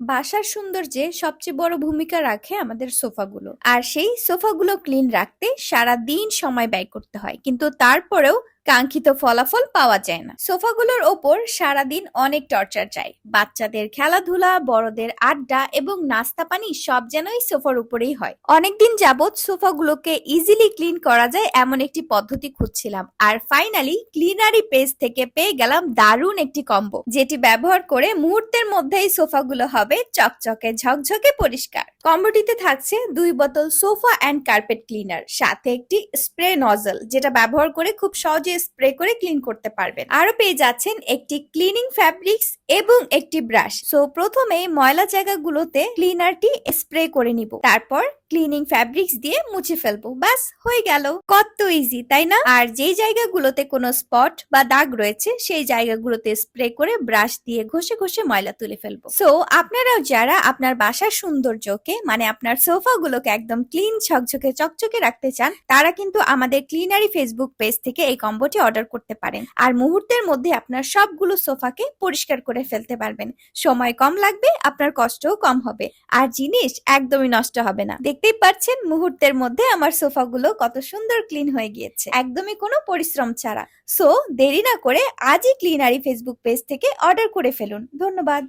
বাসার সৌন্দর্যে সবচেয়ে বড় ভূমিকা রাখে আমাদের সোফাগুলো। আর সেই সোফাগুলো ক্লিন রাখতে সারা দিন সময় ব্যয় করতে হয়, কিন্তু তারপরেও কাঙ্ক্ষিত ফলাফল পাওয়া যায় না। সোফাগুলোর ওপর সারাদিন অনেক টর্চার যায়। বাচ্চাদের খেলাধুলা, বড়দের আড্ডা এবং নাস্তা পানি সব যেন এই সোফার উপরেই হয়। অনেকদিন যাবৎ সোফাগুলোকে ইজিলি ক্লিন করা যায় এমন একটি পদ্ধতি খুঁজছিলাম, আর ফাইনালি ক্লিনারি পেজ থেকে পেয়ে গেলাম দারুণ একটি কম্বো, যেটি ব্যবহার করে মুহূর্তের মধ্যেই সোফাগুলো হবে চকচকে ঝকঝকে পরিষ্কার। কম্বোটিতে থাকছে 2 বোতল সোফা অ্যান্ড কার্পেট ক্লিনার, সাথে একটি স্প্রে নজল যেটা ব্যবহার করে খুব সহজে স্প্রে করে ক্লিন করতে পারবেন। আরো পেয়ে যাচ্ছেন একটি ক্লিনিং ফ্যাব্রিক্স এবং একটি ব্রাশ। সো প্রথমে ময়লা জায়গাগুলোতে ক্লিনারটি স্প্রে করে নিব, তারপর ক্লিনিং ফ্যাব্রিক্স দিয়ে মুছে ফেলবো। ব্যাস হয়ে গেল। কত ইজি, তাই না? আর যেই জায়গাগুলোতে কোনো স্পট বা দাগ রয়েছে সেই জায়গাগুলোতে স্প্রে করে ব্রাশ দিয়ে ঘষে ঘষে ময়লা তুলে ফেলবো। সো আপনারাও যারা আপনার বাসার সৌন্দর্যকে মানে আপনার সোফাগুলোকে একদম ক্লিন ঝকঝকে চকচকে রাখতে চান, তারা কিন্তু আমাদের ক্লিনারি ফেসবুক পেজ থেকে এই কম্বোটি অর্ডার করতে পারেন। আর মুহূর্তের মধ্যে আপনার সবগুলো সোফাকে পরিষ্কার করে ফেলতে পারবেন। সময় কম লাগবে, আপনার কষ্টও কম হবে, আর জিনিস একদমই নষ্ট হবে না। দেখতেই পাচ্ছেন মুহূর্তের মধ্যে আমার সোফাগুলো কত সুন্দর ক্লিন হয়ে গিয়েছে, একদমই কোনো পরিশ্রম ছাড়া। সো দেরি না করে আজই ক্লিনারি ফেসবুক পেজ থেকে অর্ডার করে ফেলুন। ধন্যবাদ।